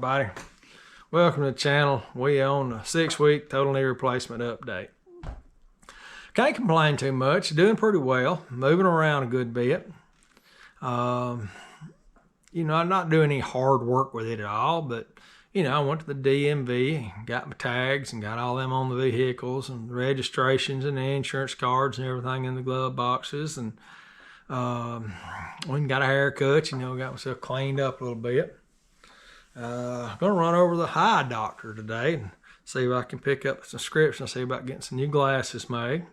everybody. Welcome to the channel. We on a 6-week total knee replacement update. Can't complain too much. Doing pretty well. Moving around a good bit. I'm not doing any hard work with it at all, but I went to the DMV, got my tags and got all them on the vehicles and the registrations and the insurance cards and everything in the glove boxes, and went and got a haircut, got myself cleaned up a little bit. I'm gonna run over to the eye doctor today and see if I can pick up some scripts and see about getting some new glasses made.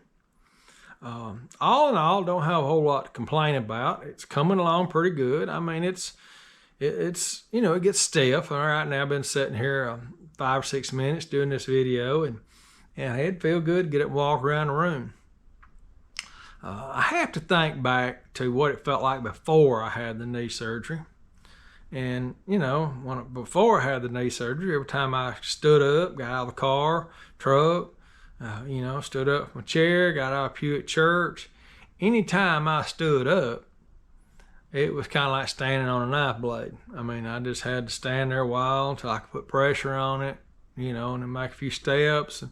All in all, don't have a whole lot to complain about. It's coming along pretty good. I mean, it gets stiff. All right, now I've been sitting here 5 or 6 minutes doing this video, and it'd feel good to get it and walk around the room. I have to think back to what it felt like before I had the knee surgery. And, before I had the knee surgery, every time I stood up, got out of the car, truck, stood up from my chair, got out of pew at church, anytime I stood up, it was kind of like standing on a knife blade. I mean, I just had to stand there a while until I could put pressure on it, and then make a few steps. And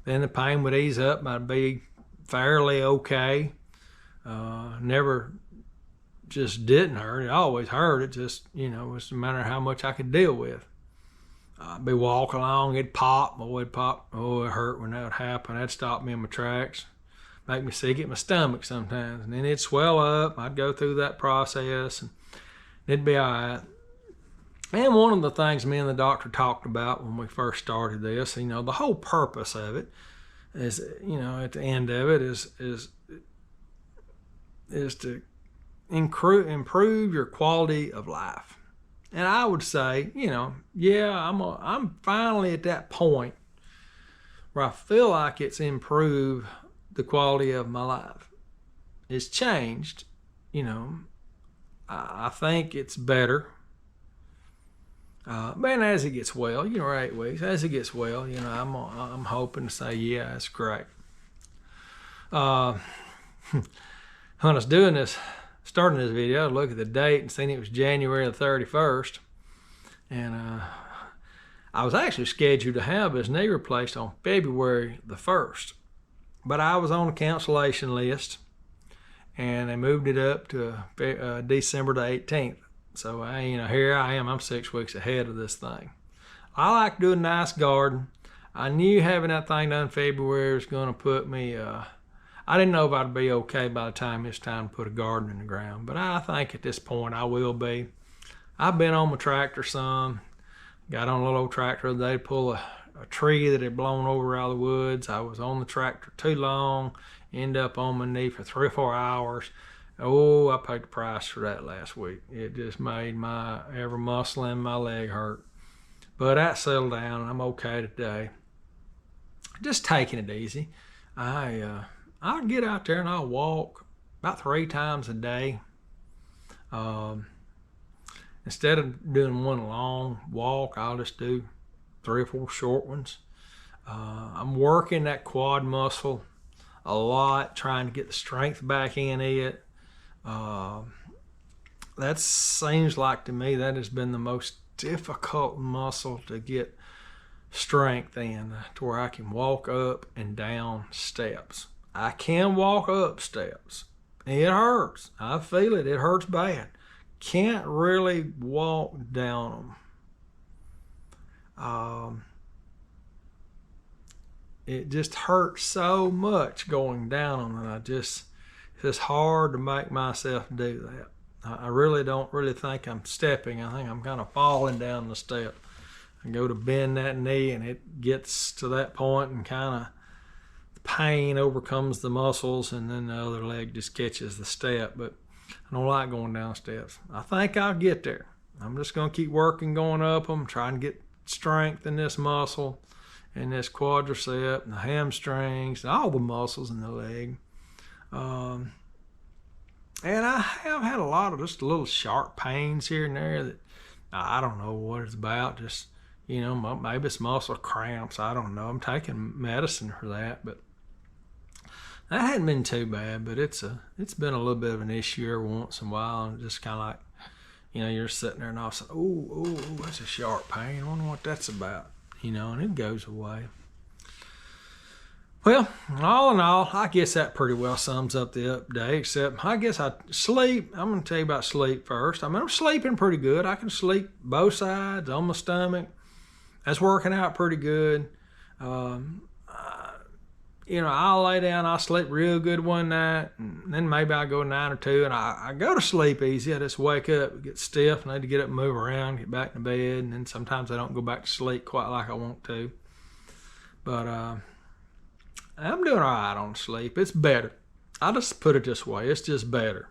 then the pain would ease up. I'd be fairly okay. Never just didn't hurt. It always hurt. It just, it was a matter of how much I could deal with. I'd be walking along, it'd pop. Oh, it'd pop. Oh, it hurt when that would happen. That'd stop me in my tracks. Make me sick at my stomach sometimes. And then it'd swell up. I'd go through that process and it'd be all right. And one of the things me and the doctor talked about when we first started this, the whole purpose of it is, at the end of it is to improve your quality of life. And I would say, I'm finally at that point where I feel like it's improved the quality of my life. It's changed, I think it's better. But as it gets well, 8 weeks, as it gets well, I'm hoping to say, yeah, it's great. When I was starting this video, I looked at the date and seen it was January the 31st. And I was actually scheduled to have his knee replaced on February the 1st. But I was on the cancellation list, and they moved it up to December the 18th. So, here I am. I'm 6 weeks ahead of this thing. I like to do a nice garden. I knew having that thing done in February was going to put me... I didn't know if I'd be okay by the time it's time to put a garden in the ground, but I think at this point I will be. I've been on my tractor some. Got on a little old tractor the other day to pull a tree that had blown over out of the woods. I was on the tractor too long, ended up on my knee for 3 or 4 hours. Oh, I paid the price for that last week. It just made every muscle in my leg hurt. But that settled down and I'm okay today. Just taking it easy. I'll get out there and I'll walk about 3 times a day. Instead of doing one long walk, I'll just do 3 or 4 short ones. I'm working that quad muscle a lot, trying to get the strength back in it. That seems like to me that has been the most difficult muscle to get strength in, to where I can walk up and down steps. I can walk up steps. It hurts. I feel it. It hurts bad. Can't really walk down them. It just hurts so much going down them, and it's just hard to make myself do that. I really don't think I'm stepping. I think I'm kind of falling down the step. I go to bend that knee and it gets to that point and kind of pain overcomes the muscles, and then the other leg just catches the step. But I don't like going down steps. I think I'll get there. I'm just going to keep working going up them, trying to get strength in this muscle and this quadricep and the hamstrings and all the muscles in the leg. And I have had a lot of just little sharp pains here and there that I don't know what it's about. Just, maybe it's muscle cramps. I don't know. I'm taking medicine for that, but that hadn't been too bad. But it's been a little bit of an issue every once in a while, and just kind of like, You know, you're sitting there and all of a sudden, oh, that's a sharp pain. I wonder what that's about. You know, and it goes away. Well, all in all, I guess that pretty well sums up the update, except I guess sleep. I'm going to tell you about sleep first. I mean, I'm sleeping pretty good. I can sleep both sides on my stomach. That's working out pretty good. You know, I'll lay down, I'll sleep real good one night, and then maybe I'll go 9 or 2, and I go to sleep easy. I just wake up, get stiff, and I need to get up and move around, get back to bed, and then sometimes I don't go back to sleep quite like I want to. But I'm doing all right on sleep. It's better. I'll just put it this way. It's just better.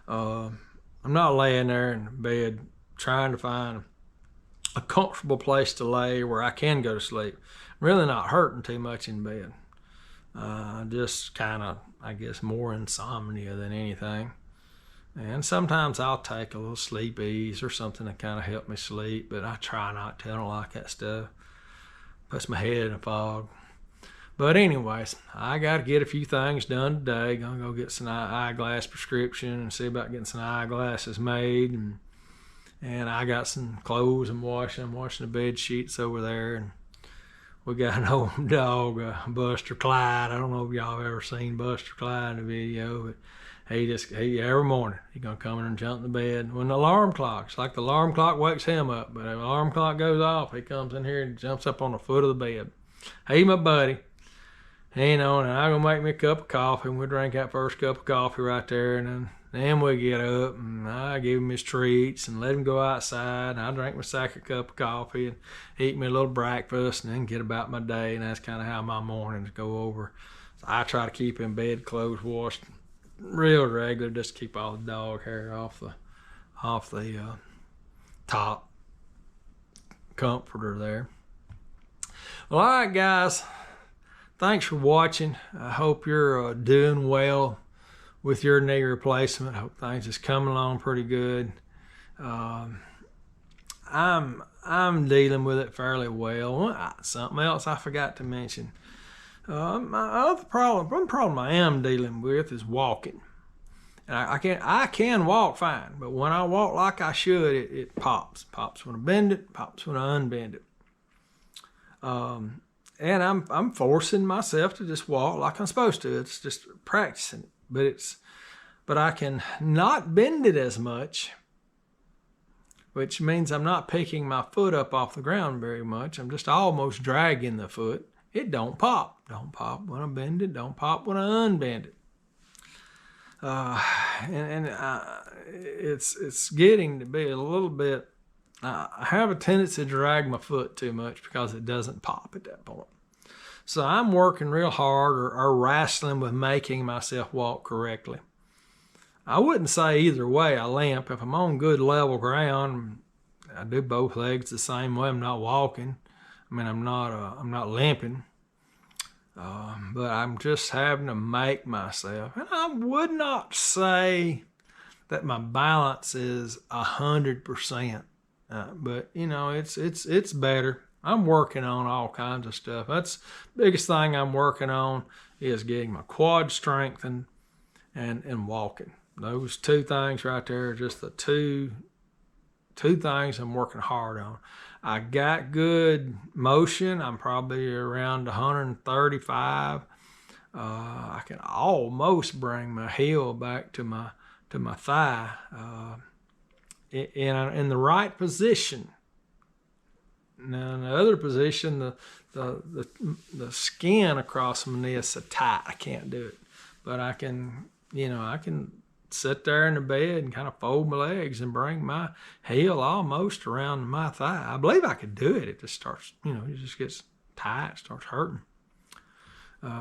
I'm not laying there in bed trying to find a comfortable place to lay where I can go to sleep. I'm really not hurting too much in bed. Just kind of, I guess, more insomnia than anything. And sometimes I'll take a little sleep ease or something to kind of help me sleep, but I try not to. I don't like that stuff. Puts my head in a fog. But anyways, I got to get a few things done today. Gonna go get some eyeglass prescription and see about getting some eyeglasses made. And I got some clothes I'm washing. I'm washing the bed sheets over there. And we got an old dog, Buster Clyde. I don't know if y'all have ever seen Buster Clyde in the video, but he every morning, he's going to come in and jump in the bed. When the alarm clock, it's like the alarm clock wakes him up, but when the alarm clock goes off, he comes in here and jumps up on the foot of the bed. Hey, my buddy. You know, and I'm going to make me a cup of coffee, and we'll drink that first cup of coffee right there, and then we get up, and I give him his treats and let him go outside, and I drink my second cup of coffee and eat me a little breakfast and then get about my day, and that's kind of how my mornings go over. So I try to keep him bedclothes washed real regular, just to keep all the dog hair off the top comforter there. Well, all right, guys. Thanks for watching. I hope you're doing well with your knee replacement. I hope things is coming along pretty good. I'm dealing with it fairly well. Something else I forgot to mention. My other problem, one problem I am dealing with is walking. And I can walk fine, but when I walk like I should, it pops. Pops when I bend it, pops when I unbend it. And I'm forcing myself to just walk like I'm supposed to. It's just practicing it. But I can not bend it as much, which means I'm not picking my foot up off the ground very much. I'm just almost dragging the foot. It don't pop. Don't pop when I bend it. Don't pop when I unbend it. It's getting to be a little bit. I have a tendency to drag my foot too much because it doesn't pop at that point. So I'm working real hard or wrestling with making myself walk correctly. I wouldn't say either way I limp. If I'm on good level ground, I do both legs the same way. I'm not walking. I mean, I'm not limping. But I'm just having to make myself. And I would not say that my balance is 100%. But you know, it's better. I'm working on all kinds of stuff. That's the biggest thing I'm working on is getting my quad strengthened and walking. Those two things right there are just the two things I'm working hard on. I got good motion. I'm probably around 135. I can almost bring my heel back to my thigh. In the right position. Now in the other position, the skin across my knee is so tight I can't do it. But I can sit there in the bed and kind of fold my legs and bring my heel almost around my thigh. I believe I could do it. It just starts, it just gets tight, starts hurting.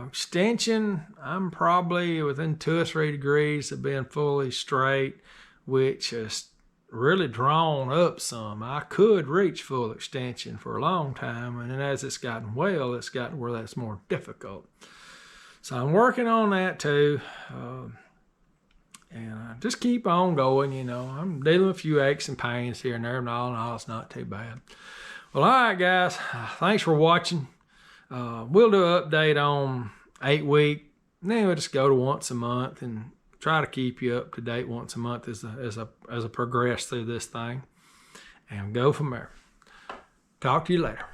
Extension, I'm probably within 2 or 3 degrees of being fully straight, which is really drawn up some. I could reach full extension for a long time, and then as it's gotten well, it's gotten where that's more difficult. So I'm working on that too. And I just keep on going, I'm dealing with a few aches and pains here and there, but all in all, it's not too bad. Well, all right, guys. Thanks for watching. We'll do an update on 8 week. Then we'll just go to once a month and try to keep you up to date once a month as I progress through this thing, and go from there. Talk to you later.